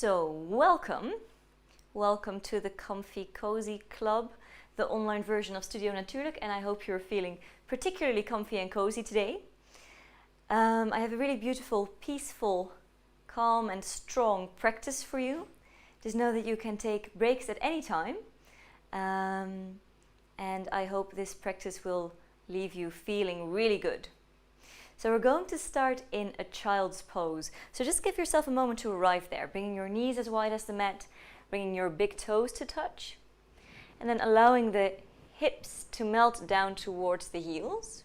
So, welcome to the Comfy Cozy Club, the online version of Studio Natuurlijk, and I hope you're feeling particularly comfy and cozy today. I have a really beautiful, peaceful, calm and strong practice for you. Just know that you can take breaks at any time, and I hope this practice will leave you feeling really good. So we're going to start in a child's pose. So just give yourself a moment to arrive there, bringing your knees as wide as the mat, bringing your big toes to touch, and then allowing the hips to melt down towards the heels.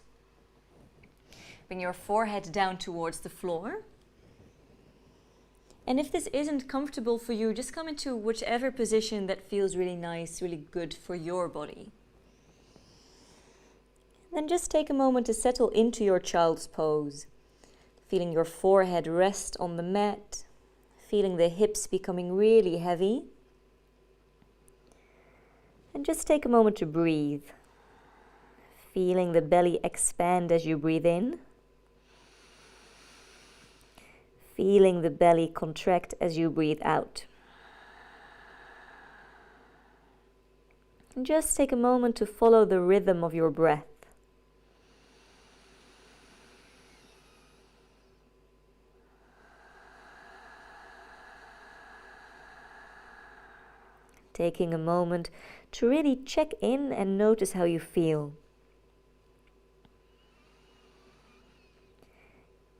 Bring your forehead down towards the floor. And if this isn't comfortable for you, just come into whichever position that feels really nice, really good for your body. Then just take a moment to settle into your child's pose, feeling your forehead rest on the mat, feeling the hips becoming really heavy. And just take a moment to breathe, feeling the belly expand as you breathe in, feeling the belly contract as you breathe out. And just take a moment to follow the rhythm of your breath. Taking a moment to really check in and notice how you feel.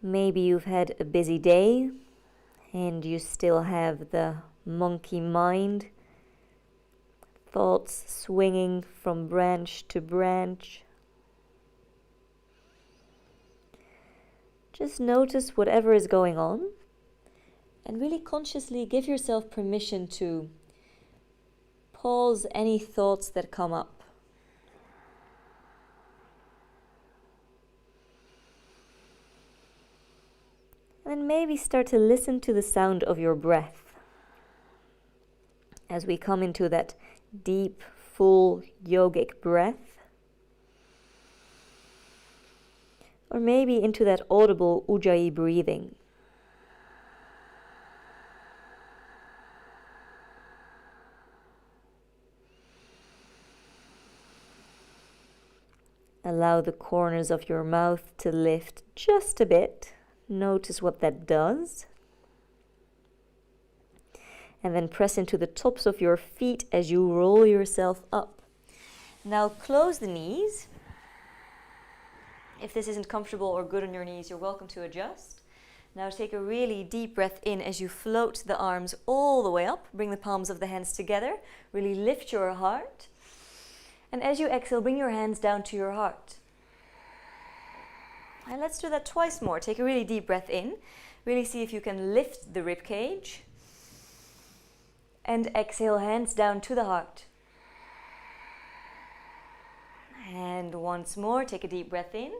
Maybe you've had a busy day and you still have the monkey mind, thoughts swinging from branch to branch. Just notice whatever is going on and really consciously give yourself permission to pause any thoughts that come up. And then maybe start to listen to the sound of your breath as we come into that deep, full yogic breath. Or maybe into that audible ujjayi breathing. Allow the corners of your mouth to lift just a bit. Notice what that does. And then press into the tops of your feet as you roll yourself up. Now close the knees. If this isn't comfortable or good on your knees, you're welcome to adjust. Now take a really deep breath in as you float the arms all the way up. Bring the palms of the hands together. Really lift your heart. And as you exhale, bring your hands down to your heart. And let's do that twice more. Take a really deep breath in. Really see if you can lift the rib cage. And exhale, hands down to the heart. And once more, take a deep breath in.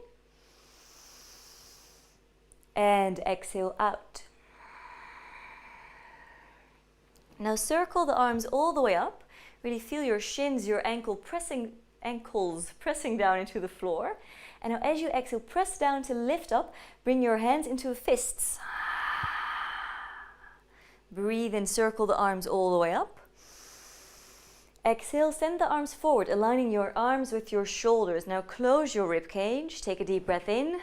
And exhale out. Now circle the arms all the way up. Really feel your shins, your ankles pressing down into the floor. And now as you exhale, press down to lift up. Bring your hands into fists. Breathe and circle the arms all the way up. Exhale, send the arms forward, aligning your arms with your shoulders. Now close your rib cage. Take a deep breath in.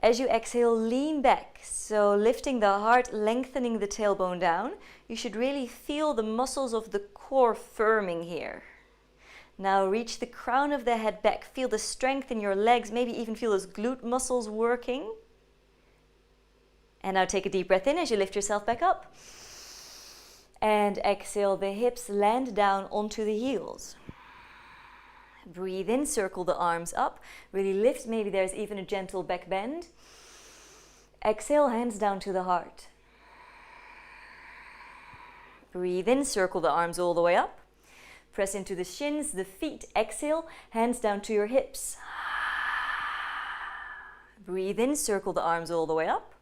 As you exhale, lean back. So lifting the heart, lengthening the tailbone down. You should really feel the muscles of the core firming here. Now reach the crown of the head back. Feel the strength in your legs. Maybe even feel those glute muscles working. And now take a deep breath in as you lift yourself back up. And exhale, the hips land down onto the heels. Breathe in, circle the arms up. Really lift. Maybe there's even a gentle back bend. Exhale, hands down to the heart. Breathe in, circle the arms all the way up. Press into the shins, the feet. Exhale, hands down to your hips. Breathe in, circle the arms all the way up.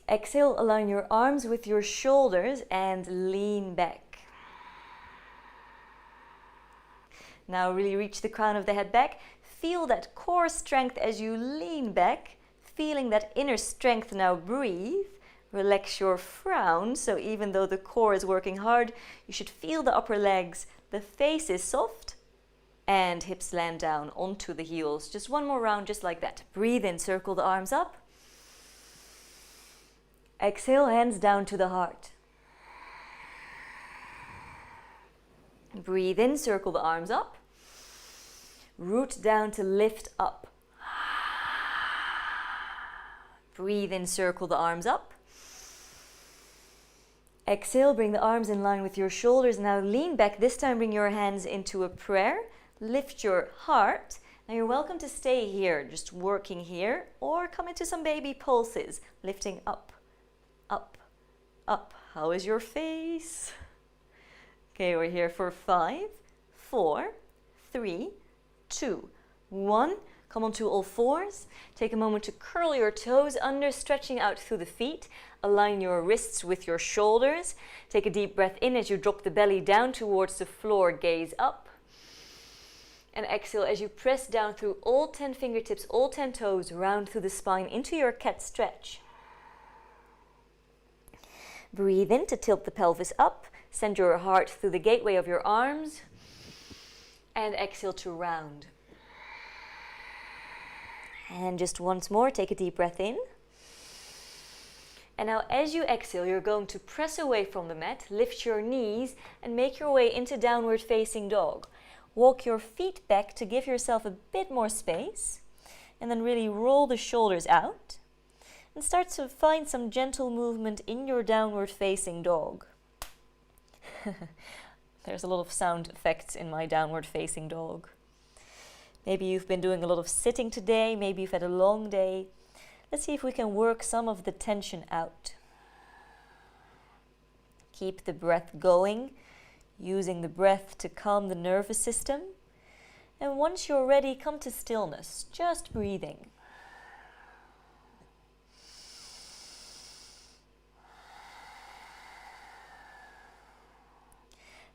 Exhale, align your arms with your shoulders and lean back. Now really reach the crown of the head back. Feel that core strength as you lean back. Feeling that inner strength. Now breathe. Relax your frown, so even though the core is working hard, you should feel the upper legs. The face is soft and hips land down onto the heels. Just one more round, just like that. Breathe in, circle the arms up. Exhale, hands down to the heart. Breathe in, circle the arms up. Root down to lift up. Breathe in, circle the arms up. Exhale, bring the arms in line with your shoulders. Now lean back. This time bring your hands into a prayer. Lift your heart. Now you're welcome to stay here, just working here, or come into some baby pulses, lifting up, up, up. How is your face? Okay, we're here for 5, 4, 3, 2, 1. Come onto all fours. Take a moment to curl your toes under, stretching out through the feet. Align your wrists with your shoulders. Take a deep breath in as you drop the belly down towards the floor, gaze up. And exhale as you press down through all 10 fingertips, all 10 toes, round through the spine into your cat stretch. Breathe in to tilt the pelvis up. Send your heart through the gateway of your arms. And exhale to round. And just once more, take a deep breath in. And now as you exhale, you're going to press away from the mat, lift your knees, and make your way into downward facing dog. Walk your feet back to give yourself a bit more space. And then really roll the shoulders out. And start to find some gentle movement in your downward facing dog. There's a lot of sound effects in my downward facing dog. Maybe you've been doing a lot of sitting today, maybe you've had a long day. Let's see if we can work some of the tension out. Keep the breath going, using the breath to calm the nervous system. And once you're ready, come to stillness, just breathing.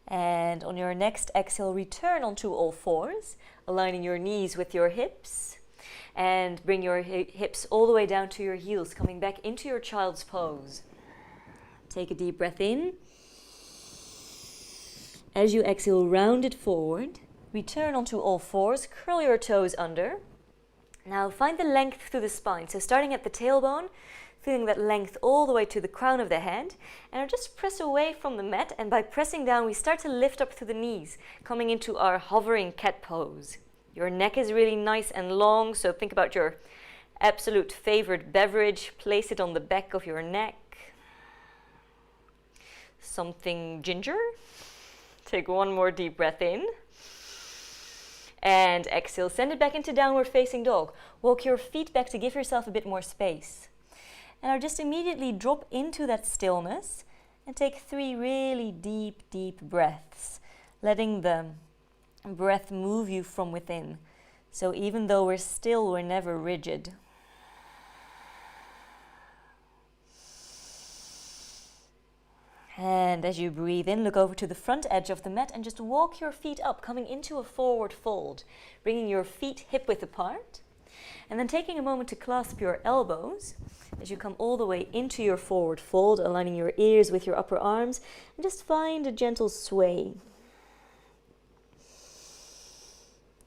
And on your next exhale, return onto all fours, aligning your knees with your hips. And bring your hips all the way down to your heels, coming back into your child's pose. Take a deep breath in. As you exhale, round it forward. Return onto all fours, curl your toes under. Now find the length through the spine. So starting at the tailbone, feeling that length all the way to the crown of the head. And just press away from the mat, and by pressing down, we start to lift up through the knees, coming into our hovering cat pose. Your neck is really nice and long, so think about your absolute favorite beverage. Place it on the back of your neck. Something ginger. Take one more deep breath in. And exhale, send it back into downward facing dog. Walk your feet back to give yourself a bit more space. And now just immediately drop into that stillness and take 3 really deep, deep breaths, letting the breath move you from within. So even though we're still, we're never rigid. And as you breathe in, look over to the front edge of the mat and just walk your feet up, coming into a forward fold, bringing your feet hip-width apart. And then taking a moment to clasp your elbows as you come all the way into your forward fold, aligning your ears with your upper arms, and just find a gentle sway.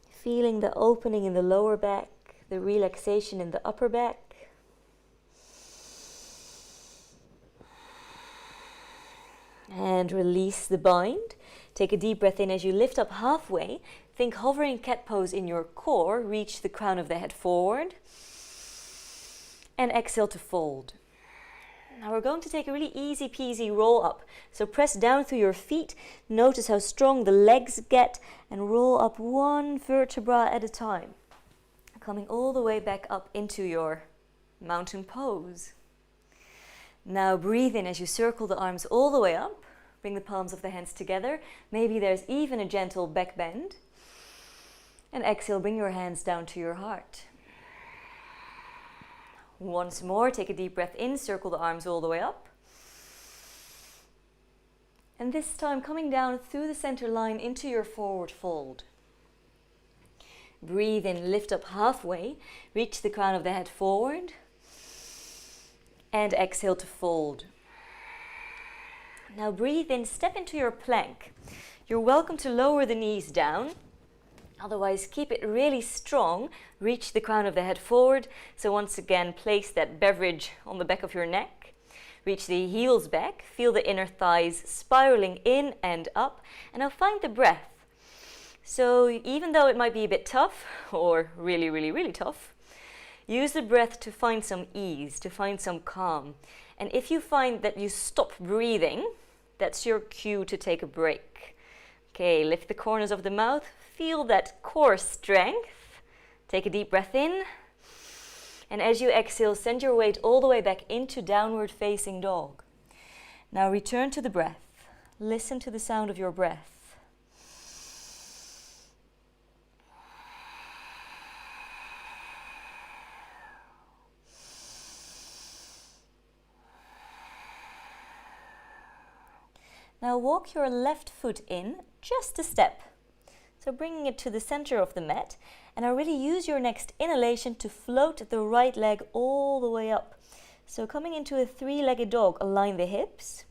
Feeling the opening in the lower back, the relaxation in the upper back. And release the bind. Take a deep breath in as you lift up halfway. Think hovering cat pose in your core. Reach the crown of the head forward. And exhale to fold. Now we're going to take a really easy peasy roll up. So press down through your feet. Notice how strong the legs get. And roll up one vertebra at a time. Coming all the way back up into your mountain pose. Now breathe in as you circle the arms all the way up. Bring the palms of the hands together. Maybe there's even a gentle back bend. And exhale, bring your hands down to your heart. Once more, take a deep breath in, circle the arms all the way up. And this time coming down through the center line into your forward fold. Breathe in, lift up halfway, reach the crown of the head forward. And exhale to fold. Now breathe in, step into your plank. You're welcome to lower the knees down. Otherwise, keep it really strong. Reach the crown of the head forward. So once again, place that beverage on the back of your neck. Reach the heels back. Feel the inner thighs spiraling in and up. And now find the breath. So even though it might be a bit tough, or really, really, really tough, use the breath to find some ease, to find some calm. And if you find that you stop breathing, that's your cue to take a break. Okay, lift the corners of the mouth. Feel that core strength. Take a deep breath in. And as you exhale, send your weight all the way back into downward facing dog. Now return to the breath. Listen to the sound of your breath. Now walk your left foot in just a step. So bringing it to the center of the mat. And now really use your next inhalation to float the right leg all the way up. So coming into a three-legged dog, align the hips.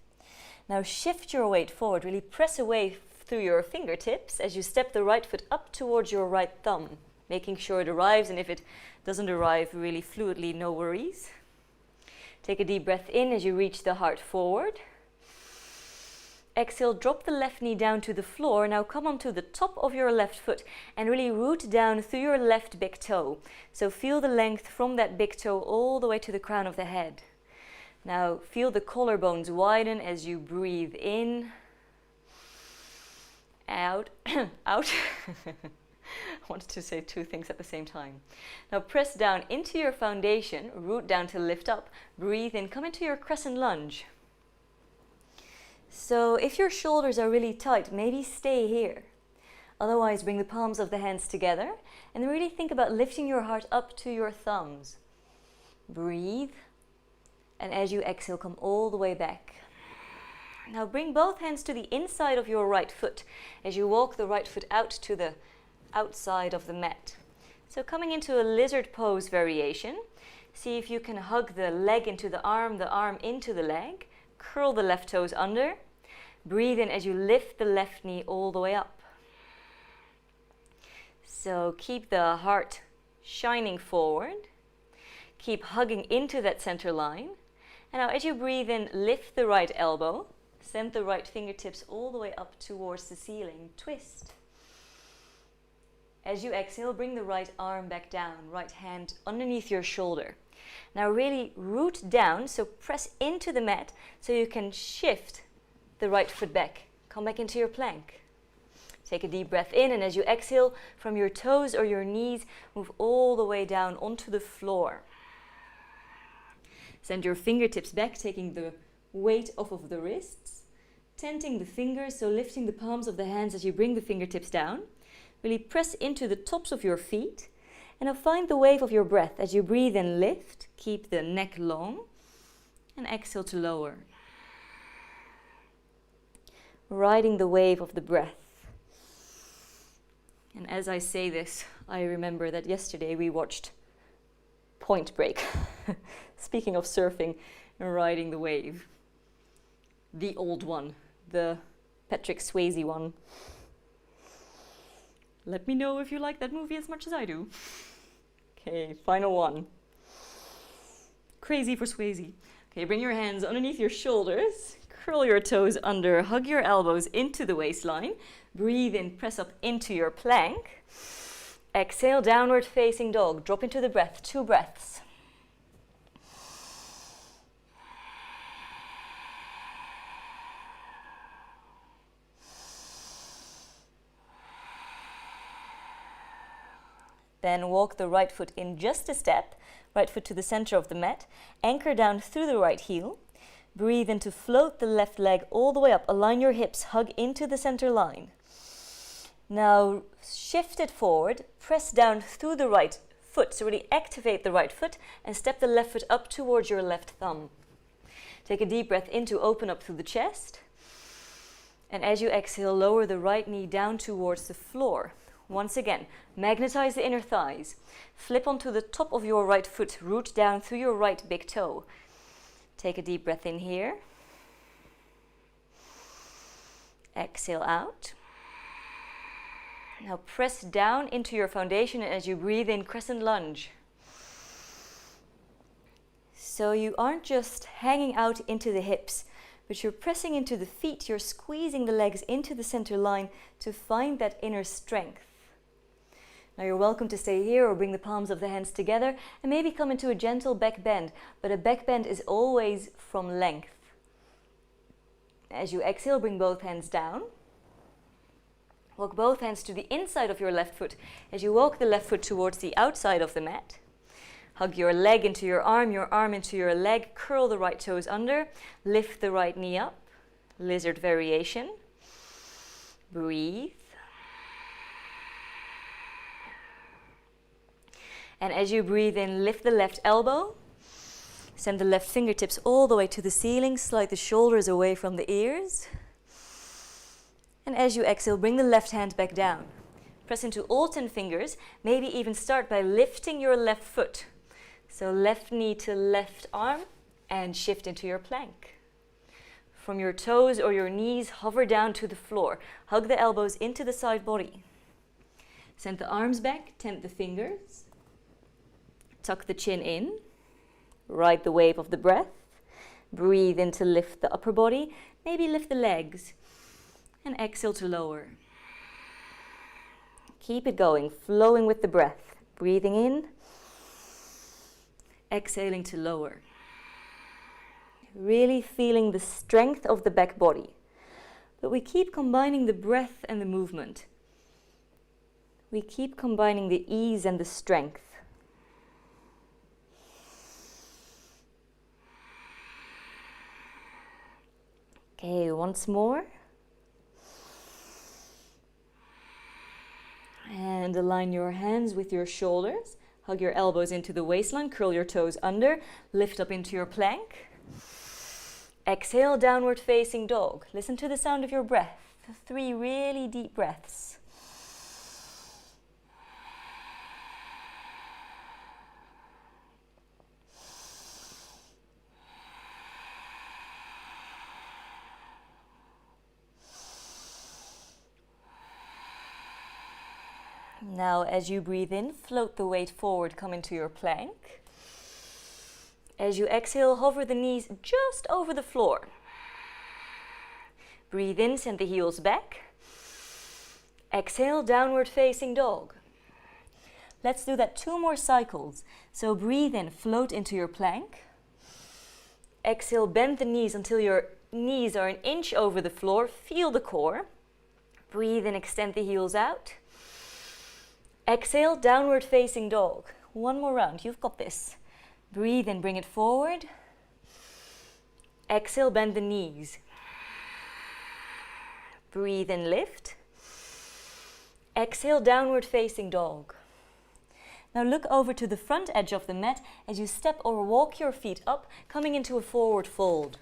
Now shift your weight forward, really press away through your fingertips as you step the right foot up towards your right thumb, making sure it arrives, and if it doesn't arrive really fluidly, no worries. Take a deep breath in as you reach the heart forward. Exhale, drop the left knee down to the floor. Now come onto the top of your left foot and really root down through your left big toe. So feel the length from that big toe all the way to the crown of the head. Now feel the collarbones widen as you breathe in, out, out. I wanted to say two things at the same time. Now press down into your foundation, root down to lift up, breathe in, come into your crescent lunge. So if your shoulders are really tight, maybe stay here. Otherwise, bring the palms of the hands together and then really think about lifting your heart up to your thumbs. Breathe. And as you exhale, come all the way back. Now bring both hands to the inside of your right foot as you walk the right foot out to the outside of the mat. So coming into a lizard pose variation, see if you can hug the leg into the arm into the leg. Curl the left toes under. Breathe in as you lift the left knee all the way up. So keep the heart shining forward. Keep hugging into that center line. And now as you breathe in, lift the right elbow. Send the right fingertips all the way up towards the ceiling. Twist. As you exhale, bring the right arm back down. Right hand underneath your shoulder. Now really root down, so press into the mat so you can shift the right foot back. Come back into your plank. Take a deep breath in, and as you exhale, from your toes or your knees, move all the way down onto the floor. Send your fingertips back, taking the weight off of the wrists. Tenting the fingers, so lifting the palms of the hands as you bring the fingertips down. Really press into the tops of your feet. And now find the wave of your breath as you breathe and lift. Keep the neck long. And exhale to lower. Riding the wave of the breath. And as I say this, I remember that yesterday we watched Point Break. Speaking of surfing and riding the wave. The old one. The Patrick Swayze one. Let me know if you like that movie as much as I do. Okay, final one. Crazy for Swayze. Okay, bring your hands underneath your shoulders. Curl your toes under. Hug your elbows into the waistline. Breathe in, press up into your plank. Exhale, downward facing dog. Drop into the breath. 2 breaths. Then walk the right foot in just a step, right foot to the center of the mat, anchor down through the right heel, breathe in to float the left leg all the way up, align your hips, hug into the center line. Now shift it forward, press down through the right foot, so really activate the right foot and step the left foot up towards your left thumb. Take a deep breath in to open up through the chest, and as you exhale, lower the right knee down towards the floor. Once again, magnetize the inner thighs. Flip onto the top of your right foot, root down through your right big toe. Take a deep breath in here. Exhale out. Now press down into your foundation as you breathe in, crescent lunge. So you aren't just hanging out into the hips, but you're pressing into the feet, you're squeezing the legs into the center line to find that inner strength. Now you're welcome to stay here or bring the palms of the hands together and maybe come into a gentle back bend, but a back bend is always from length. As you exhale, bring both hands down. Walk both hands to the inside of your left foot as you walk the left foot towards the outside of the mat. Hug your leg into your arm into your leg. Curl the right toes under. Lift the right knee up. Lizard variation. Breathe. And as you breathe in, lift the left elbow. Send the left fingertips all the way to the ceiling. Slide the shoulders away from the ears. And as you exhale, bring the left hand back down. Press into all 10 fingers. Maybe even start by lifting your left foot. So left knee to left arm and shift into your plank. From your toes or your knees, hover down to the floor. Hug the elbows into the side body. Send the arms back, tent the fingers. Tuck the chin in. Ride the wave of the breath. Breathe in to lift the upper body. Maybe lift the legs. And exhale to lower. Keep it going, flowing with the breath. Breathing in. Exhaling to lower. Really feeling the strength of the back body. But we keep combining the breath and the movement. We keep combining the ease and the strength. Okay, once more. And align your hands with your shoulders. Hug your elbows into the waistline, curl your toes under, lift up into your plank. Exhale, downward facing dog. Listen to the sound of your breath. 3 really deep breaths. Now, as you breathe in, float the weight forward, come into your plank. As you exhale, hover the knees just over the floor. Breathe in, send the heels back. Exhale, downward facing dog. Let's do that 2 more cycles. So breathe in, float into your plank. Exhale, bend the knees until your knees are 1 inch over the floor. Feel the core. Breathe in, extend the heels out. Exhale, downward facing dog. 1 more round, you've got this. Breathe in, bring it forward. Exhale, bend the knees. Breathe in, lift. Exhale, downward facing dog. Now look over to the front edge of the mat as you step or walk your feet up, coming into a forward fold.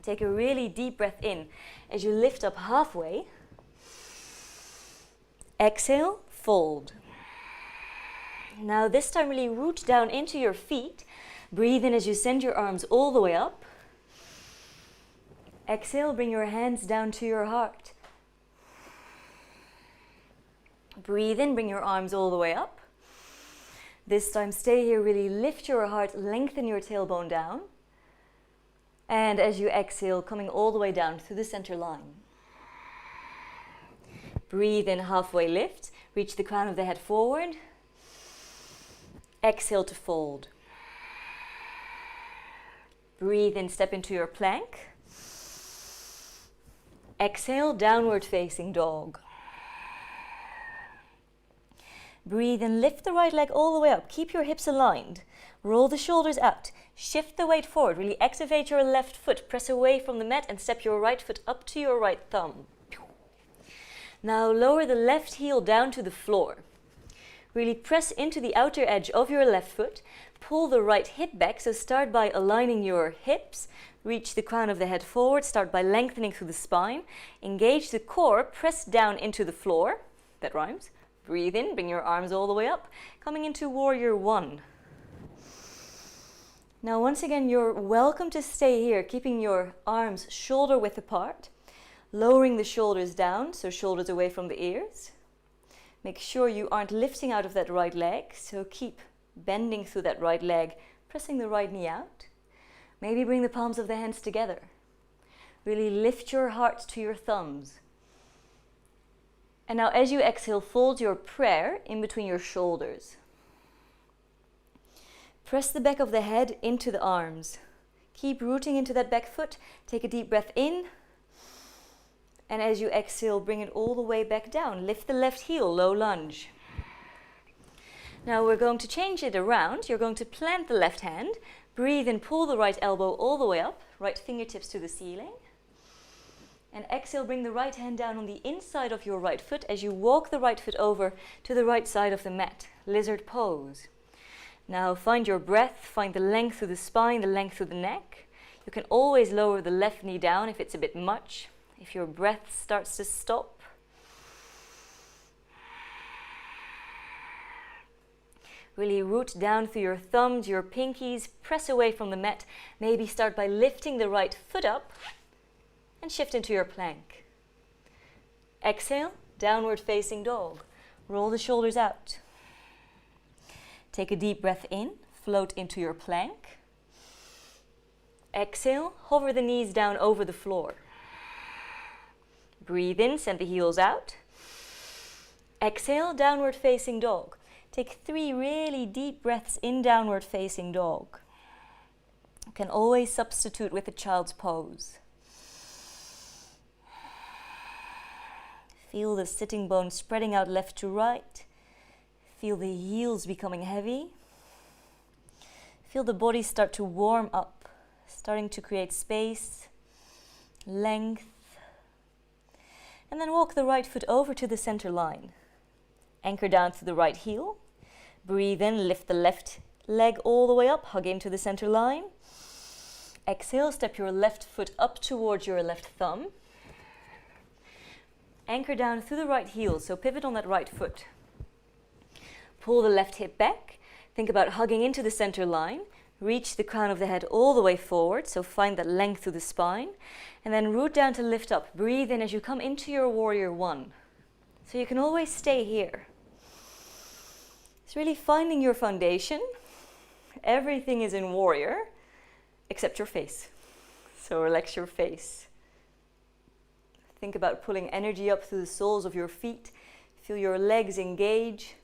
Take a really deep breath in as you lift up halfway. Exhale, fold. Now this time really root down into your feet. Breathe in as you send your arms all the way up. Exhale, bring your hands down to your heart. Breathe in, bring your arms all the way up. This time stay here, really lift your heart, lengthen your tailbone down. And as you exhale, coming all the way down through the center line. Breathe in, halfway lift. Reach the crown of the head forward. Exhale to fold. Breathe in, step into your plank. Exhale, downward facing dog. Breathe in, lift the right leg all the way up. Keep your hips aligned. Roll the shoulders out. Shift the weight forward. Really activate your left foot. Press away from the mat and step your right foot up to your right thumb. Now lower the left heel down to the floor. Really press into the outer edge of your left foot. Pull the right hip back, so start by aligning your hips. Reach the crown of the head forward. Start by lengthening through the spine. Engage the core, press down into the floor. That rhymes. Breathe in, bring your arms all the way up. Coming into warrior 1. Now once again, you're welcome to stay here, keeping your arms shoulder width apart, lowering the shoulders down, so shoulders away from the ears. Make sure you aren't lifting out of that right leg, so keep bending through that right leg, pressing the right knee out. Maybe bring the palms of the hands together. Really lift your heart to your thumbs. And now as you exhale, fold your prayer in between your shoulders. Press the back of the head into the arms. Keep rooting into that back foot. Take a deep breath in. And as you exhale, bring it all the way back down. Lift the left heel, low lunge. Now we're going to change it around. You're going to plant the left hand. Breathe and pull the right elbow all the way up. Right fingertips to the ceiling. And exhale, bring the right hand down on the inside of your right foot as you walk the right foot over to the right side of the mat. Lizard pose. Now find your breath, find the length through the spine, the length through the neck. You can always lower the left knee down if it's a bit much, if your breath starts to stop. Really root down through your thumbs, your pinkies, press away from the mat. Maybe start by lifting the right foot up and shift into your plank. Exhale, downward facing dog. Roll the shoulders out. Take a deep breath in, float into your plank. Exhale, hover the knees down over the floor. Breathe in, send the heels out. Exhale, downward facing dog. Take 3 really deep breaths in downward facing dog. You can always substitute with a child's pose. Feel the sitting bones spreading out left to right. Feel the heels becoming heavy. Feel the body start to warm up, starting to create space, length. And then walk the right foot over to the center line. Anchor down to the right heel. Breathe in, lift the left leg all the way up, hug into the center line. Exhale, step your left foot up towards your left thumb. Anchor down through the right heel, so pivot on that right foot. Pull the left hip back. Think about hugging into the center line. Reach the crown of the head all the way forward, so find that length through the spine. And then root down to lift up. Breathe in as you come into your warrior one. So you can always stay here. It's really finding your foundation. Everything is in warrior, except your face. So relax your face. Think about pulling energy up through the soles of your feet. Feel your legs engage.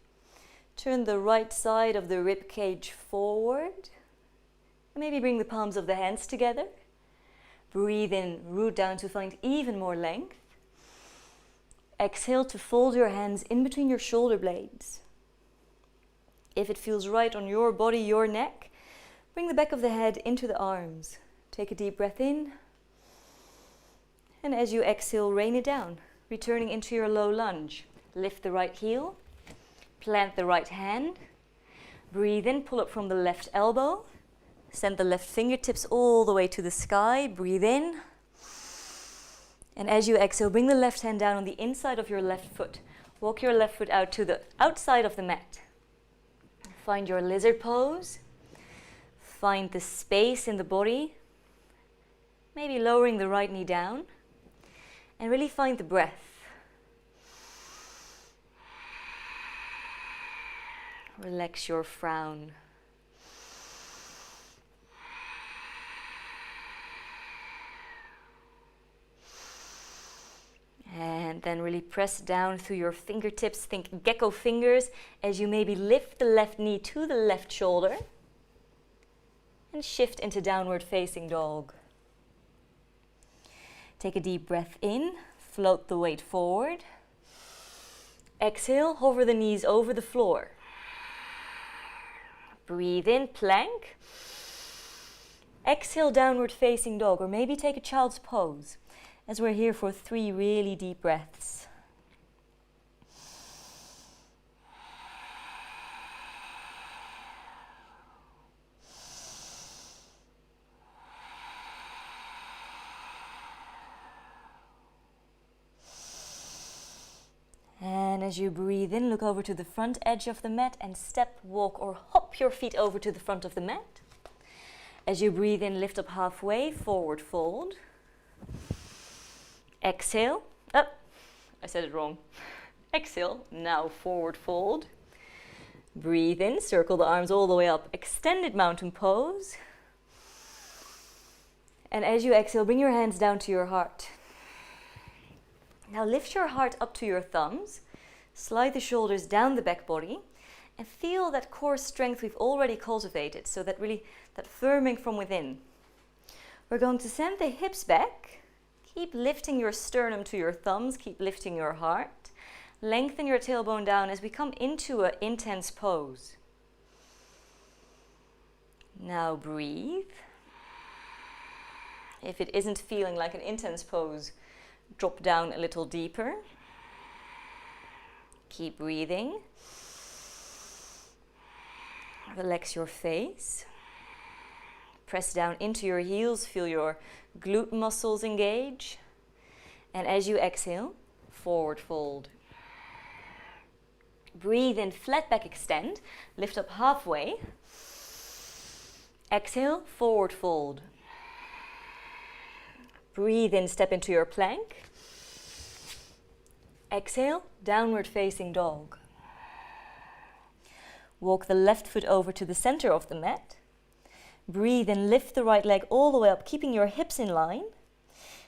Turn the right side of the rib cage forward. And maybe bring the palms of the hands together. Breathe in, root down to find even more length. Exhale to fold your hands in between your shoulder blades. If it feels right on your body, your neck, bring the back of the head into the arms. Take a deep breath in. And as you exhale, rain it down, returning into your low lunge. Lift the right heel, plant the right hand. Breathe in, pull up from the left elbow. Send the left fingertips all the way to the sky. Breathe in. And as you exhale, bring the left hand down on the inside of your left foot. Walk your left foot out to the outside of the mat. Find your lizard pose. Find the space in the body. Maybe lowering the right knee down. And really find the breath. Relax your frown. And then really press down through your fingertips. Think gecko fingers as you maybe lift the left knee to the left shoulder. And shift into downward facing dog. Take a deep breath in, float the weight forward. Exhale, hover the knees over the floor. Breathe in, plank. Exhale, downward facing dog, or maybe take a child's pose, as we're here for 3 really deep breaths. And as you breathe in, look over to the front edge of the mat and step, walk, or hop your feet over to the front of the mat. As you breathe in, lift up halfway, forward fold. Exhale, up. I said it wrong. Exhale, now forward fold. Breathe in, circle the arms all the way up, extended mountain pose. And as you exhale, bring your hands down to your heart. Now lift your heart up to your thumbs, slide the shoulders down the back body, and feel that core strength we've already cultivated, so that firming from within. We're going to send the hips back, keep lifting your sternum to your thumbs, keep lifting your heart, lengthen your tailbone down as we come into an intense pose. Now breathe. If it isn't feeling like an intense pose, drop down a little deeper. Keep breathing. Relax your face. Press down into your heels, feel your glute muscles engage. And as you exhale, forward fold. Breathe in, flat back extend, lift up halfway. Exhale, forward fold. Breathe in, step into your plank. Exhale, downward facing dog. Walk the left foot over to the center of the mat. Breathe in, lift the right leg all the way up, keeping your hips in line.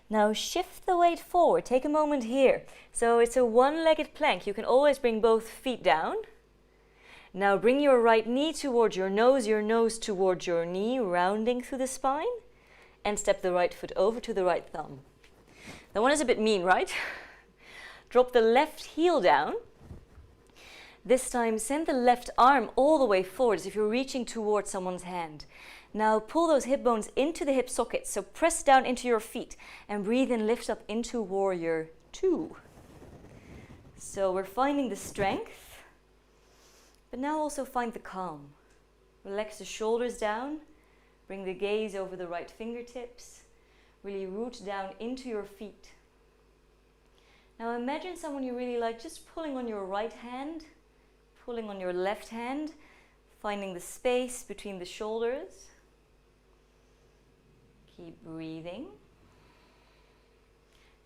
Now shift the weight forward. Take a moment here. So it's a one-legged plank. You can always bring both feet down. Now bring your right knee towards your nose towards your knee, rounding through the spine. And step the right foot over to the right thumb. That one is a bit mean, right? Drop the left heel down. This time send the left arm all the way forward as if you're reaching towards someone's hand. Now pull those hip bones into the hip sockets, so press down into your feet and breathe in, lift up into warrior 2. So we're finding the strength, but now also find the calm. Relax the shoulders down. Bring the gaze over the right fingertips. Really root down into your feet. Now imagine someone you really like just pulling on your right hand, pulling on your left hand, finding the space between the shoulders. Keep breathing.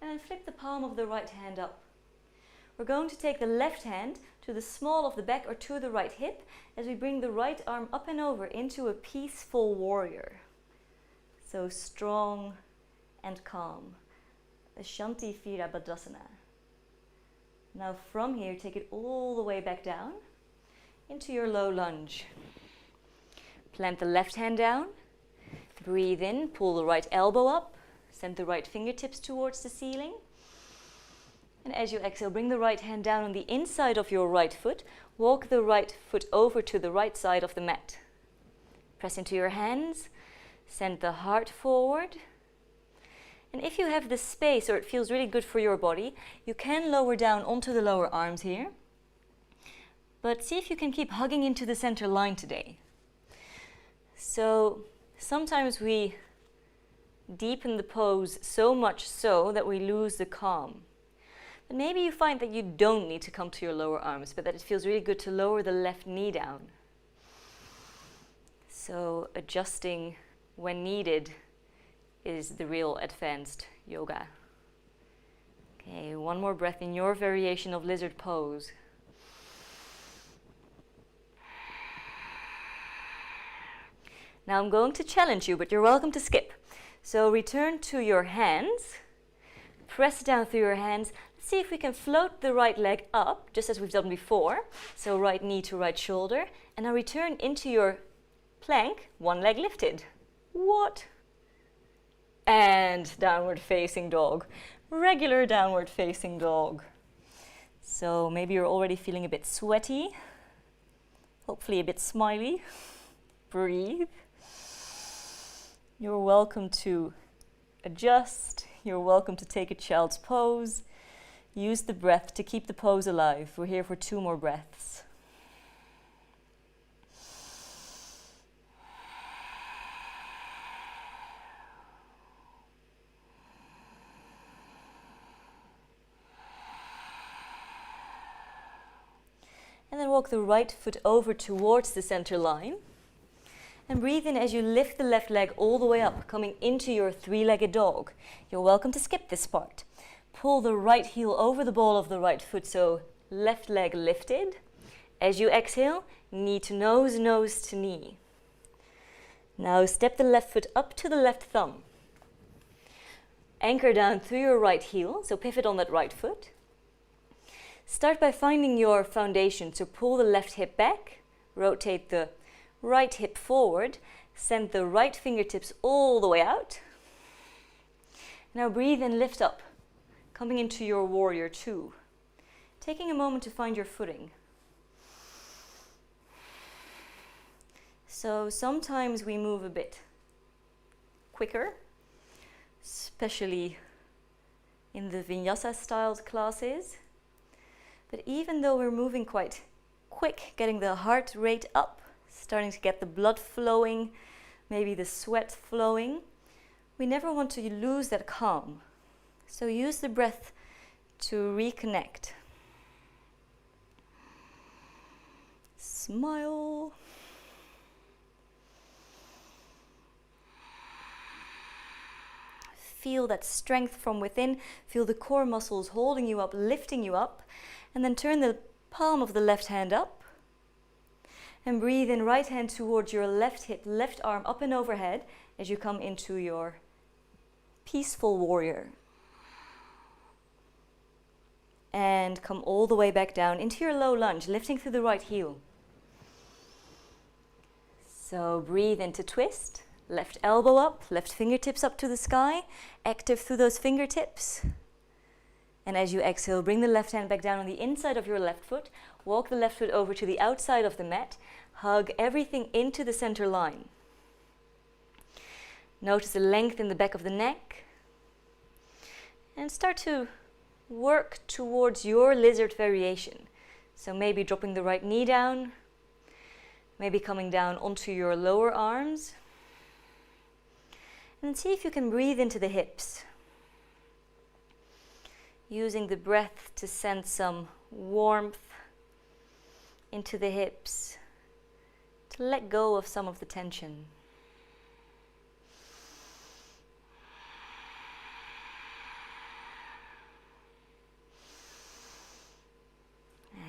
And then flip the palm of the right hand up. We're going to take the left hand to the small of the back or to the right hip as we bring the right arm up and over into a peaceful warrior. So strong and calm. A Shanti Virabhadasana. Now from here, take it all the way back down into your low lunge. Plant the left hand down. Breathe in, pull the right elbow up. Send the right fingertips towards the ceiling. And as you exhale, bring the right hand down on the inside of your right foot. Walk the right foot over to the right side of the mat. Press into your hands. Send the heart forward. And if you have the space or it feels really good for your body, you can lower down onto the lower arms here. But see if you can keep hugging into the center line today. So sometimes we deepen the pose so much so that we lose the calm. But maybe you find that you don't need to come to your lower arms, but that it feels really good to lower the left knee down. So adjusting when needed is the real advanced yoga. Okay, one more breath in your variation of lizard pose. Now I'm going to challenge you, but you're welcome to skip. So return to your hands, press down through your hands. Let's see if we can float the right leg up, just as we've done before. So right knee to right shoulder, and now return into your plank, one leg lifted. What? And downward facing dog. Regular downward facing dog. So maybe you're already feeling a bit sweaty, hopefully a bit smiley. Breathe. You're welcome to adjust. You're welcome to take a child's pose. Use the breath to keep the pose alive. We're here for 2 more breaths. And then walk the right foot over towards the center line. And breathe in as you lift the left leg all the way up, coming into your three-legged dog. You're welcome to skip this part. Pull the right heel over the ball of the right foot, so left leg lifted. As you exhale, knee to nose, nose to knee. Now step the left foot up to the left thumb. Anchor down through your right heel, so pivot on that right foot. Start by finding your foundation, so pull the left hip back, rotate the right hip forward, send the right fingertips all the way out. Now breathe and lift up, coming into your warrior two. Taking a moment to find your footing. So sometimes we move a bit quicker, especially in the vinyasa styled classes. But even though we're moving quite quick, getting the heart rate up, starting to get the blood flowing, maybe the sweat flowing, we never want to lose that calm. So use the breath to reconnect. Smile. Feel that strength from within. Feel the core muscles holding you up, lifting you up. And then turn the palm of the left hand up. And breathe in, right hand towards your left hip, left arm up and overhead as you come into your peaceful warrior. And come all the way back down into your low lunge, lifting through the right heel. So breathe into twist. Left elbow up, left fingertips up to the sky, active through those fingertips. And as you exhale, bring the left hand back down on the inside of your left foot, walk the left foot over to the outside of the mat, hug everything into the center line. Notice the length in the back of the neck. And start to work towards your lizard variation. So maybe dropping the right knee down, maybe coming down onto your lower arms. And see if you can breathe into the hips. Using the breath to send some warmth into the hips, to let go of some of the tension.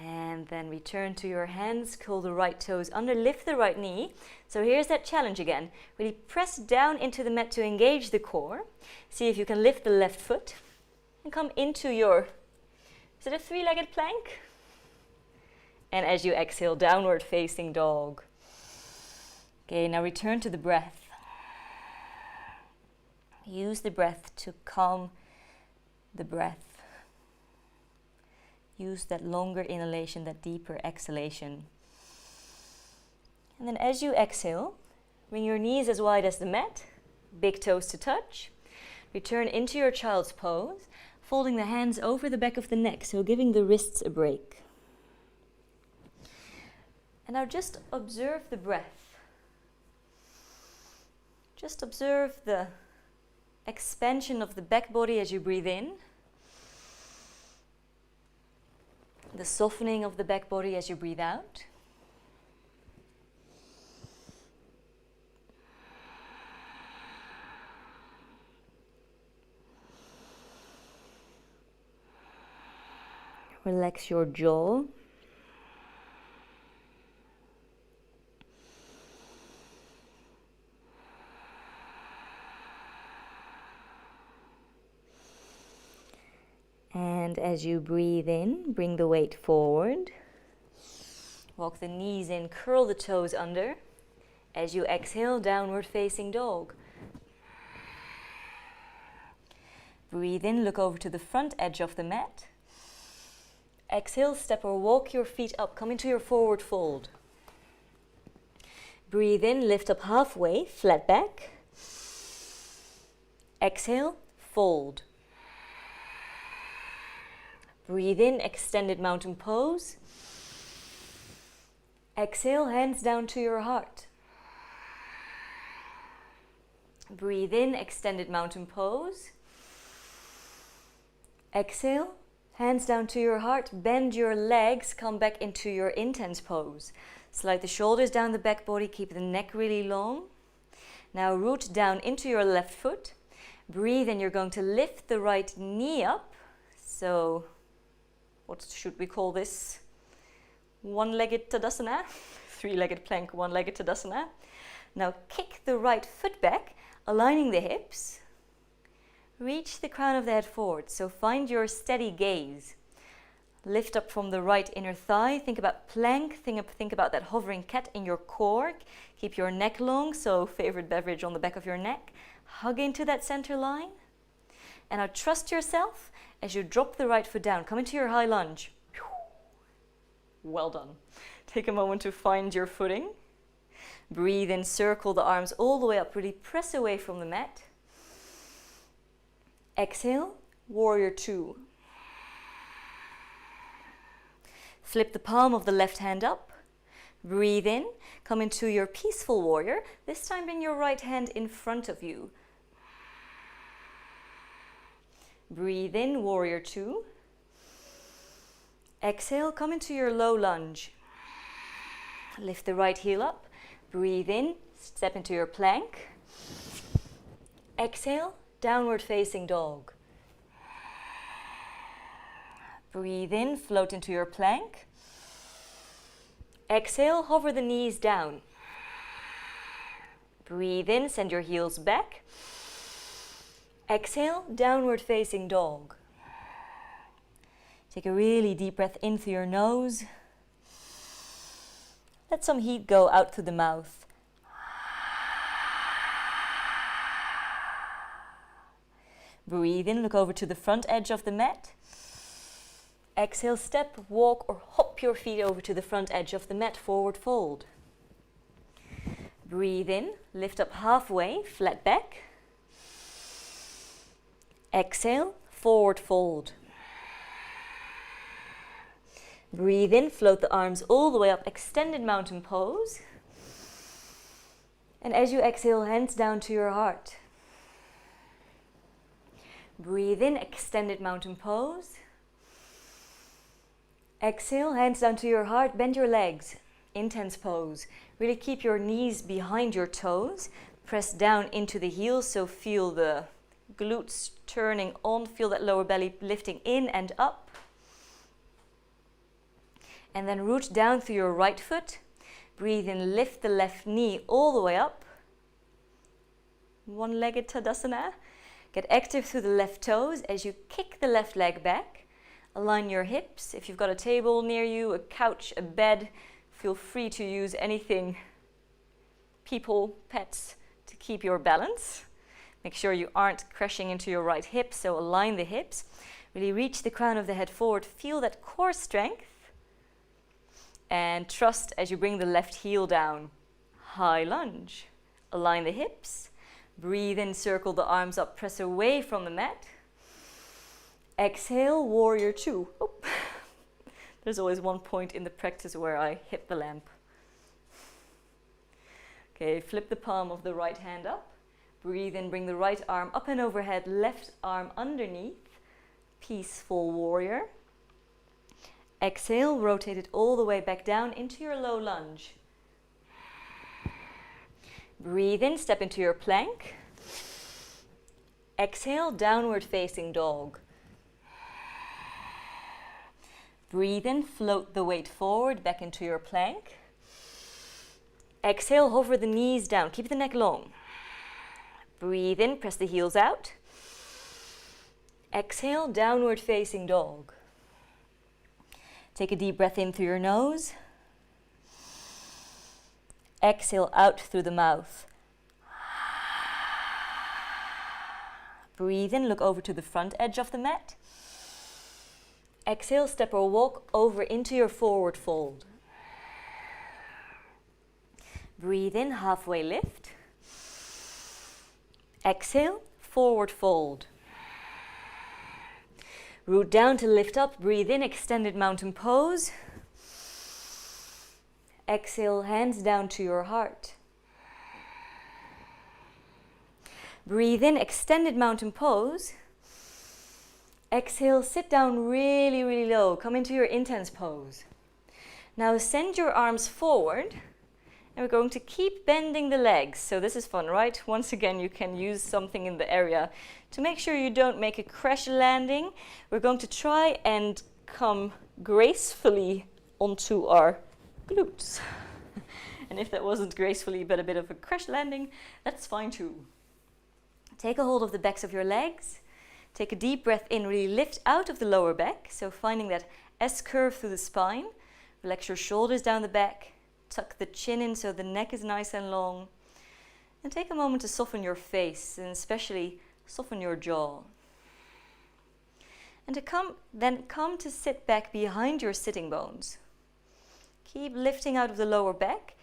And then return to your hands, curl the right toes under, lift the right knee. So here's that challenge again. Really press down into the mat to engage the core. See if you can lift the left foot and come into your, is it a three-legged plank? And as you exhale, downward facing dog. Okay, now return to the breath. Use the breath to calm the breath. Use that longer inhalation, that deeper exhalation. And then as you exhale, bring your knees as wide as the mat, big toes to touch. Return into your child's pose, folding the hands over the back of the neck, so giving the wrists a break. And now just observe the breath. Just observe the expansion of the back body as you breathe in. The softening of the back body as you breathe out. Relax your jaw. And as you breathe in, bring the weight forward. Walk the knees in, curl the toes under. As you exhale, downward facing dog. Breathe in, look over to the front edge of the mat. Exhale, step or walk your feet up, come into your forward fold. Breathe in, lift up halfway, flat back. Exhale, fold. Breathe in, extended mountain pose. Exhale, hands down to your heart. Breathe in, extended mountain pose. Exhale, hands down to your heart. Bend your legs, come back into your intense pose. Slide the shoulders down the back body, keep the neck really long. Now root down into your left foot. Breathe in, you're going to lift the right knee up. So, what should we call this? One-legged Tadasana, three-legged plank, one-legged Tadasana. Now kick the right foot back, aligning the hips. Reach the crown of the head forward, so find your steady gaze. Lift up from the right inner thigh, think about plank, think about that hovering cat in your core. Keep your neck long, so favorite beverage on the back of your neck. Hug into that center line. And now trust yourself as you drop the right foot down. Come into your high lunge. Well done. Take a moment to find your footing. Breathe in, circle the arms all the way up, really press away from the mat. Exhale, warrior two. Flip the palm of the left hand up. Breathe in, come into your peaceful warrior. This time bring your right hand in front of you. Breathe in, warrior two. Exhale, come into your low lunge. Lift the right heel up. Breathe in, step into your plank. Exhale, downward facing dog. Breathe in, float into your plank. Exhale, hover the knees down. Breathe in, send your heels back. Exhale, downward facing dog. Take a really deep breath in through your nose. Let some heat go out through the mouth. Breathe in, look over to the front edge of the mat. Exhale, step, walk or hop your feet over to the front edge of the mat, forward fold. Breathe in, lift up halfway, flat back. Exhale, forward fold. Breathe in, float the arms all the way up, extended mountain pose. And as you exhale, hands down to your heart. Breathe in, extended mountain pose. Exhale, hands down to your heart, bend your legs, intense pose. Really keep your knees behind your toes. Press down into the heels, so feel the glutes turning on, feel that lower belly lifting in and up. And then root down through your right foot. Breathe in, lift the left knee all the way up. One-legged Tadasana. Get active through the left toes as you kick the left leg back. Align your hips. If you've got a table near you, a couch, a bed, feel free to use anything, people, pets, to keep your balance. Make sure you aren't crashing into your right hip, so align the hips. Really reach the crown of the head forward. Feel that core strength. And trust as you bring the left heel down. High lunge. Align the hips. Breathe in, circle the arms up, press away from the mat. Exhale, warrior two. Oh. There's always one point in the practice where I hit the lamp. Okay, flip the palm of the right hand up. Breathe in, bring the right arm up and overhead, left arm underneath. Peaceful warrior. Exhale, rotate it all the way back down into your low lunge. Breathe in, step into your plank. Exhale, downward facing dog. Breathe in, float the weight forward, back into your plank. Exhale, hover the knees down, keep the neck long. Breathe in, press the heels out. Exhale, downward facing dog. Take a deep breath in through your nose. Exhale out through the mouth. Breathe in, look over to the front edge of the mat. Exhale, step or walk over into your forward fold. Breathe in, halfway lift. Exhale, forward fold. Root down to lift up, breathe in, extended mountain pose. Exhale, hands down to your heart. Breathe in, extended mountain pose. Exhale, sit down really, really low. Come into your intense pose. Now send your arms forward, and we're going to keep bending the legs. So this is fun, right? Once again, you can use something in the area to make sure you don't make a crash landing. We're going to try and come gracefully onto our glutes. And if that wasn't gracefully but a bit of a crash landing, that's fine too. Take a hold of the backs of your legs. Take a deep breath in, really lift out of the lower back. So finding that S curve through the spine. Relax your shoulders down the back. Tuck the chin in so the neck is nice and long. And take a moment to soften your face and especially soften your jaw. And then come to sit back behind your sitting bones. Keep lifting out of the lower back.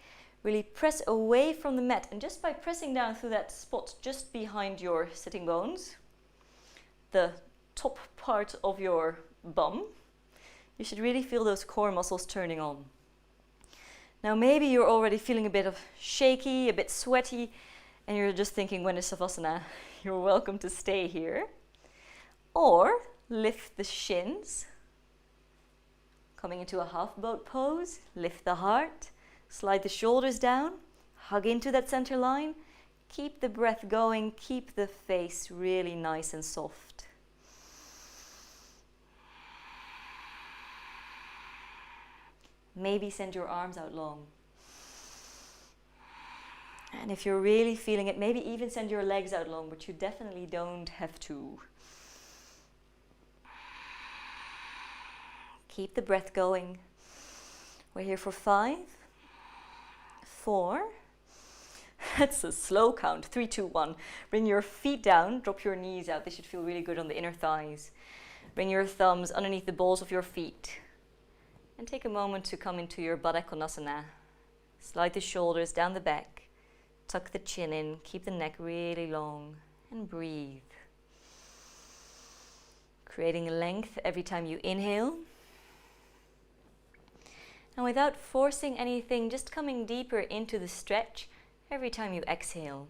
Really press away from the mat. And just by pressing down through that spot just behind your sitting bones, the top part of your bum, you should really feel those core muscles turning on. Now maybe you're already feeling a bit of shaky, a bit sweaty, and you're just thinking, when is Savasana? You're welcome to stay here. Or lift the shins, coming into a half boat pose, lift the heart, slide the shoulders down, hug into that center line, keep the breath going, keep the face really nice and soft. Maybe send your arms out long. And if you're really feeling it, maybe even send your legs out long, but you definitely don't have to. Keep the breath going. We're here for 5, 4. That's a slow count. 3, 2, 1. Bring your feet down, drop your knees out. They should feel really good on the inner thighs. Bring your thumbs underneath the balls of your feet. And take a moment to come into your Baddha Konasana. Slide the shoulders down the back. Tuck the chin in. Keep the neck really long. And breathe. Creating length every time you inhale. And without forcing anything, just coming deeper into the stretch every time you exhale.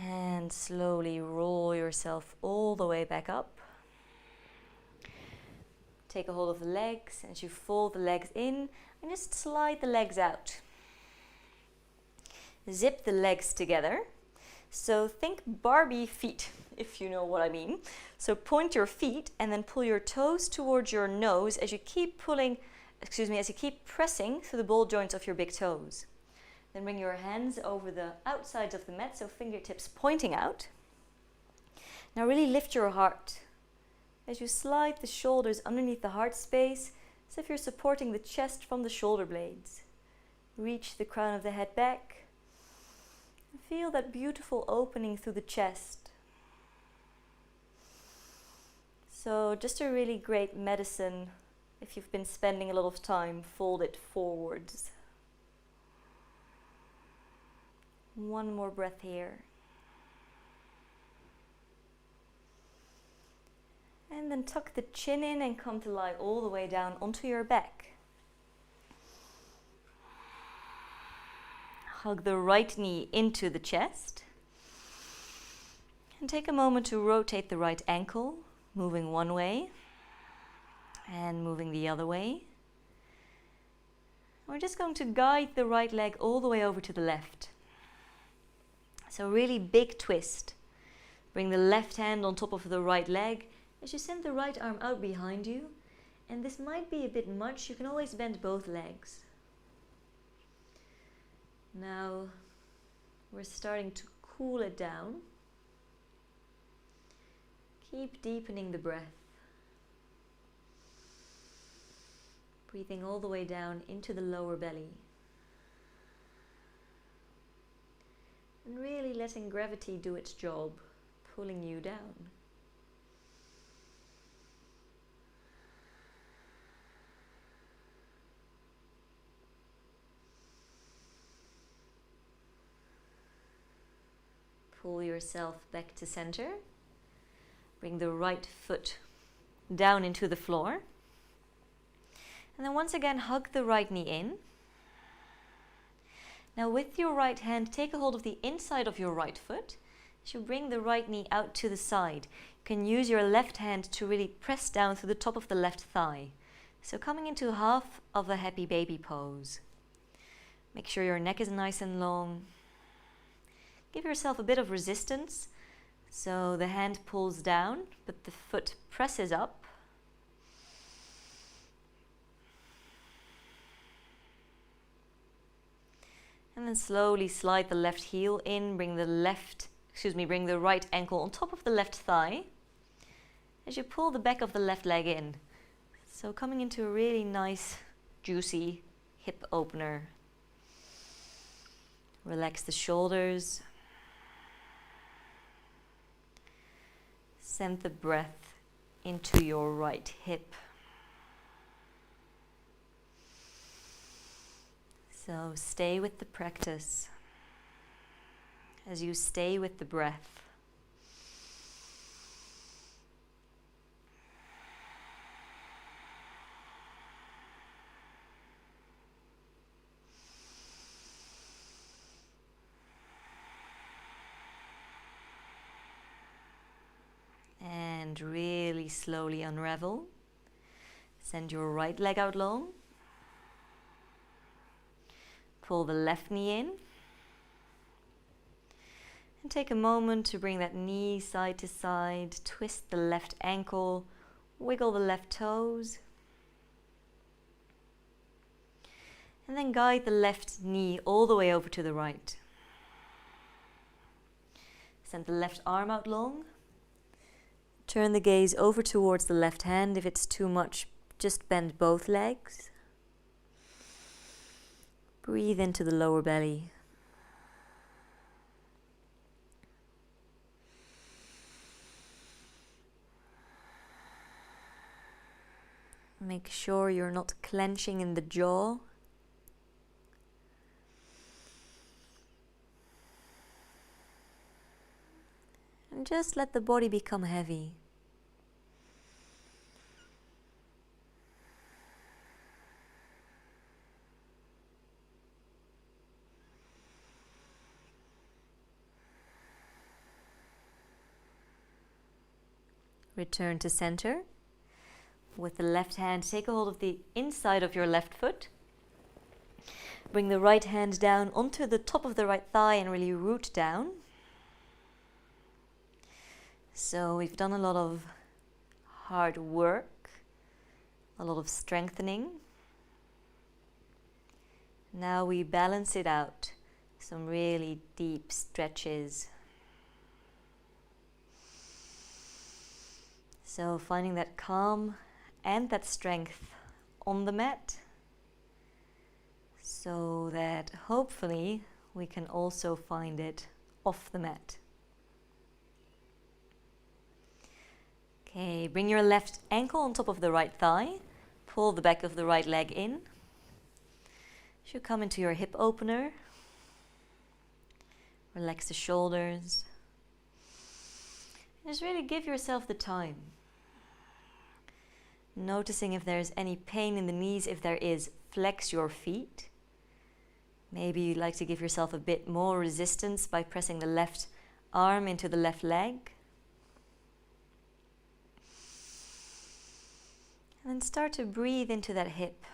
And slowly roll yourself all the way back up. Take a hold of the legs as you fold the legs in and just slide the legs out. Zip the legs together. So think Barbie feet, if you know what I mean. So point your feet and then pull your toes towards your nose as you keep pressing through the ball joints of your big toes. Then bring your hands over the outsides of the mat, so fingertips pointing out. Now really lift your heart as you slide the shoulders underneath the heart space, as if you're supporting the chest from the shoulder blades. Reach the crown of the head back. And feel that beautiful opening through the chest. So just a really great medicine if you've been spending a lot of time folded forwards. One more breath here. And then tuck the chin in and come to lie all the way down onto your back. Hug the right knee into the chest. And take a moment to rotate the right ankle, moving one way and moving the other way. We're just going to guide the right leg all the way over to the left. So really big twist. Bring the left hand on top of the right leg as you send the right arm out behind you. And this might be a bit much. You can always bend both legs. Now we're starting to cool it down. Keep deepening the breath. Breathing all the way down into the lower belly. And really letting gravity do its job, pulling you down. Pull yourself back to center. Bring the right foot down into the floor. And then once again, hug the right knee in. Now with your right hand, take a hold of the inside of your right foot. As you bring the right knee out to the side, you can use your left hand to really press down through the top of the left thigh. So coming into half of a happy baby pose. Make sure your neck is nice and long. Give yourself a bit of resistance. So the hand pulls down, but the foot presses up. And then slowly slide the left heel in, bring the right ankle on top of the left thigh as you pull the back of the left leg in. So coming into a really nice, juicy hip opener. Relax the shoulders. Send the breath into your right hip. So stay with the practice as you stay with the breath. And really slowly unravel. Send your right leg out long. Pull the left knee in. And take a moment to bring that knee side to side. Twist the left ankle. Wiggle the left toes. And then guide the left knee all the way over to the right. Send the left arm out long. Turn the gaze over towards the left hand. If it's too much, just bend both legs. Breathe into the lower belly. Make sure you're not clenching in the jaw. And just let the body become heavy. Return to center. With the left hand, take a hold of the inside of your left foot. Bring the right hand down onto the top of the right thigh and really root down. So we've done a lot of hard work, a lot of strengthening. Now we balance it out. Some really deep stretches. So finding that calm and that strength on the mat, so that hopefully we can also find it off the mat. Okay, bring your left ankle on top of the right thigh. Pull the back of the right leg in. Should come into your hip opener. Relax the shoulders. Just really give yourself the time. Noticing if there's any pain in the knees. If there is, flex your feet. Maybe you'd like to give yourself a bit more resistance by pressing the left arm into the left leg. And then start to breathe into that hip.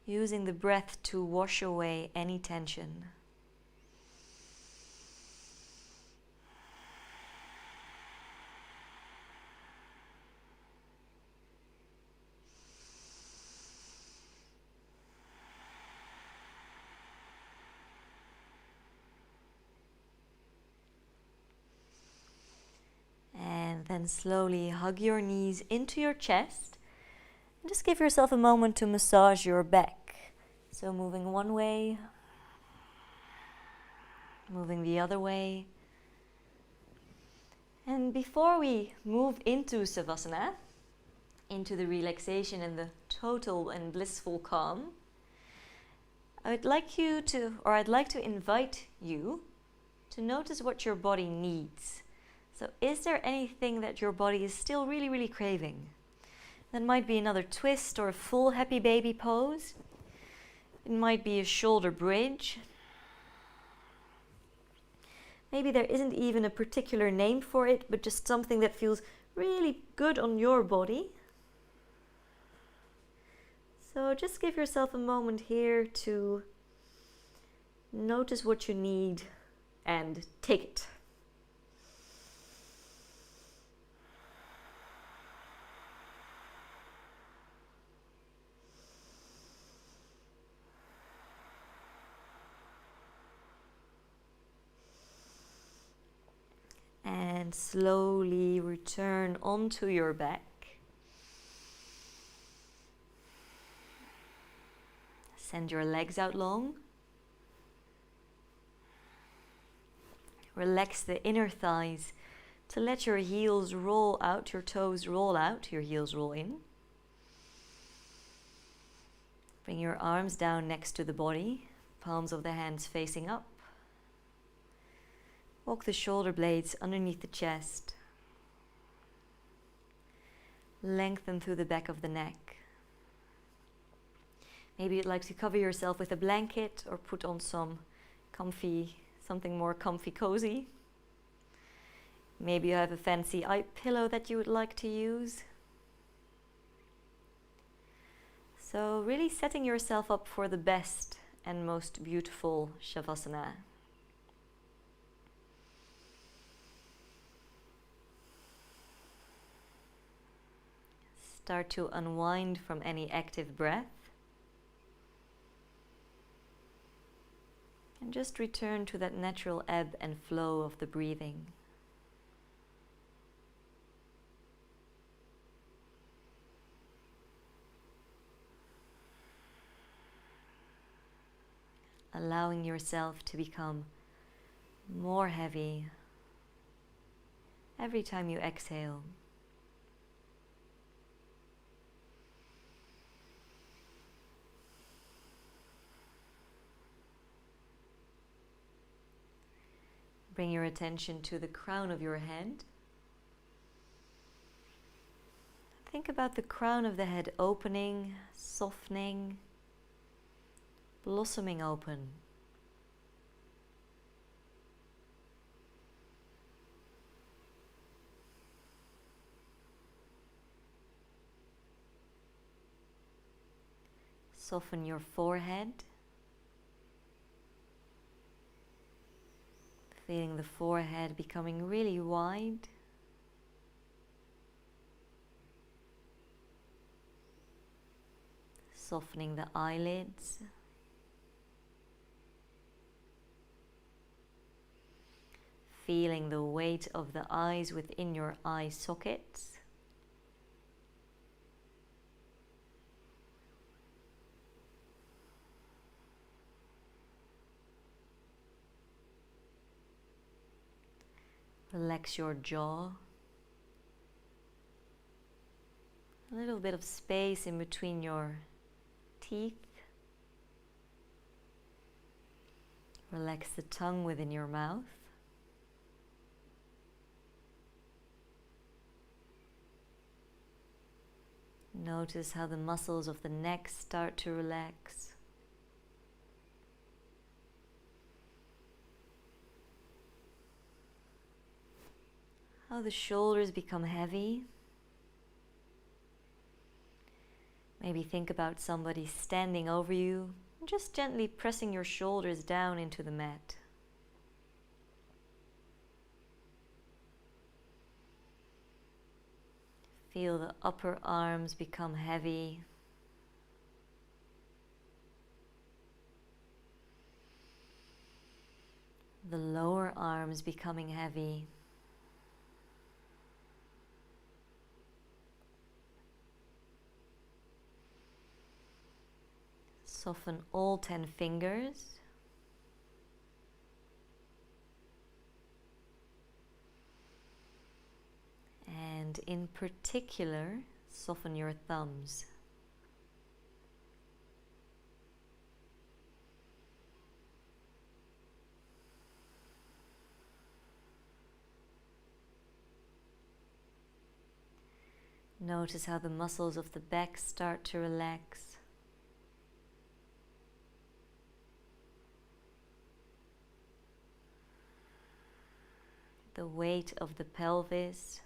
Using the breath to wash away any tension. Then slowly hug your knees into your chest. And just give yourself a moment to massage your back. So moving one way, moving the other way. And before we move into Savasana, into the relaxation and the total and blissful calm, I'd like to invite you to notice what your body needs. So is there anything that your body is still really, really craving? That might be another twist or a full happy baby pose. It might be a shoulder bridge. Maybe there isn't even a particular name for it, but just something that feels really good on your body. So just give yourself a moment here to notice what you need and take it. And slowly return onto your back. Send your legs out long. Relax the inner thighs to let your heels roll out, your toes roll out, your heels roll in. Bring your arms down next to the body, palms of the hands facing up. Walk the shoulder blades underneath the chest. Lengthen through the back of the neck. Maybe you'd like to cover yourself with a blanket or put on something more comfy, cozy. Maybe you have a fancy eye pillow that you would like to use. So really setting yourself up for the best and most beautiful Shavasana. Start to unwind from any active breath. And just return to that natural ebb and flow of the breathing. Allowing yourself to become more heavy every time you exhale. Bring your attention to the crown of your head. Think about the crown of the head opening, softening, blossoming open. Soften your forehead. Feeling the forehead becoming really wide. Softening the eyelids. Feeling the weight of the eyes within your eye sockets. Relax your jaw. A little bit of space in between your teeth. Relax the tongue within your mouth. Notice how the muscles of the neck start to relax. How the shoulders become heavy. Maybe think about somebody standing over you, and just gently pressing your shoulders down into the mat. Feel the upper arms become heavy. The lower arms becoming heavy. Soften all 10 fingers. And in particular, soften your thumbs. Notice how the muscles of the back start to relax. The weight of the pelvis.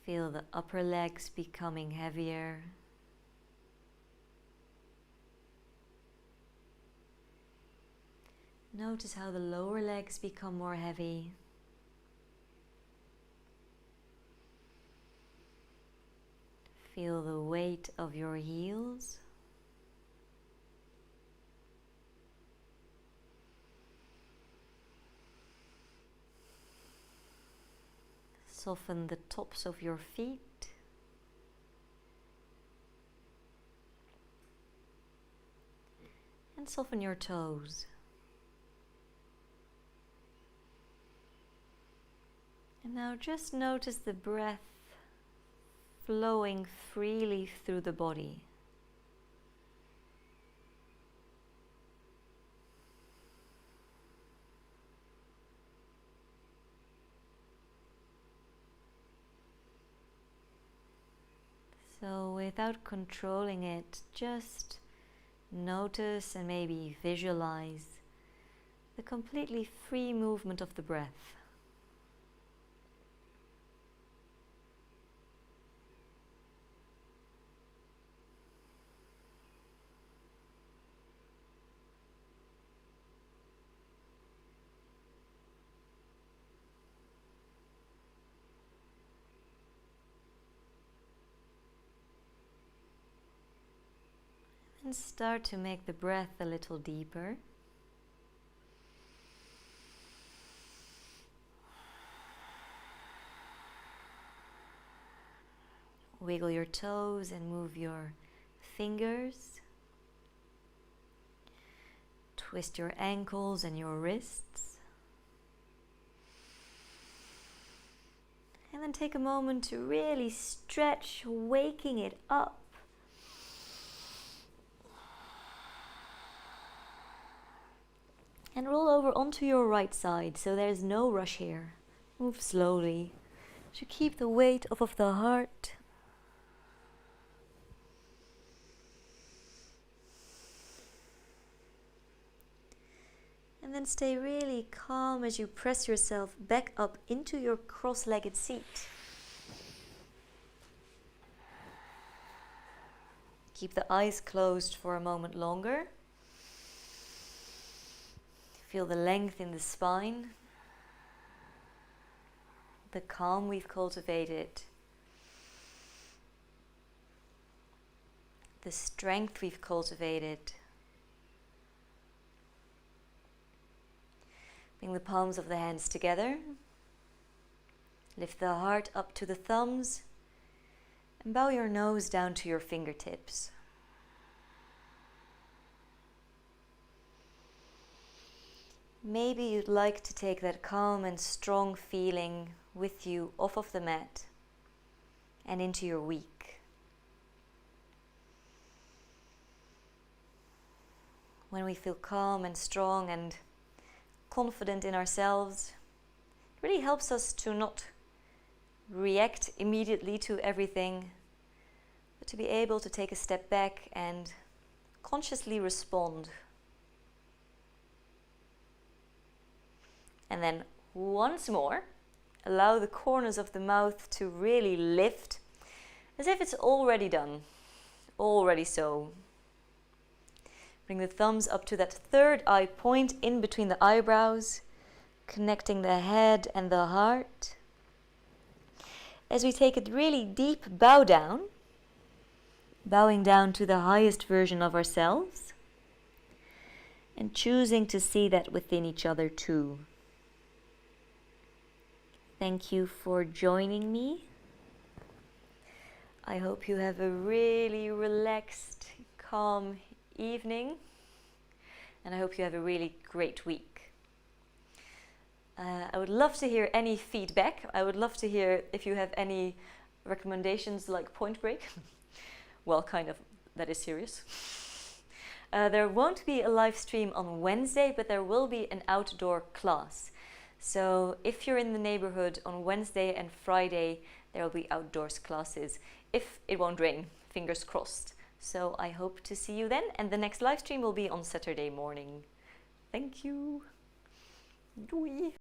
Feel the upper legs becoming heavier. Notice how the lower legs become more heavy. Feel the weight of your heels. Soften the tops of your feet. And soften your toes. And now just notice the breath flowing freely through the body. So without controlling it, just notice and maybe visualize the completely free movement of the breath. And start to make the breath a little deeper. Wiggle your toes and move your fingers. Twist your ankles and your wrists. And then take a moment to really stretch, waking it up. And roll over onto your right side, so there's no rush here. Move slowly to keep the weight off of the heart. And then stay really calm as you press yourself back up into your cross-legged seat. Keep the eyes closed for a moment longer. Feel the length in the spine, the calm we've cultivated, the strength we've cultivated. Bring the palms of the hands together. Lift the heart up to the thumbs and bow your nose down to your fingertips. Maybe you'd like to take that calm and strong feeling with you off of the mat and into your week. When we feel calm and strong and confident in ourselves, it really helps us to not react immediately to everything, but to be able to take a step back and consciously respond. And then once more, allow the corners of the mouth to really lift, as if it's already done, already so. Bring the thumbs up to that third eye point in between the eyebrows, connecting the head and the heart. As we take a really deep bow down, bowing down to the highest version of ourselves, and choosing to see that within each other too. Thank you for joining me. I hope you have a really relaxed, calm evening, and I hope you have a really great week. I would love to hear any feedback. I would love to hear if you have any recommendations like Point Break. Well, kind of, that is serious. There won't be a live stream on Wednesday, but there will be an outdoor class. So if you're in the neighborhood on Wednesday and Friday, there will be outdoors classes. If it won't rain, fingers crossed. So I hope to see you then. And the next live stream will be on Saturday morning. Thank you. Doei.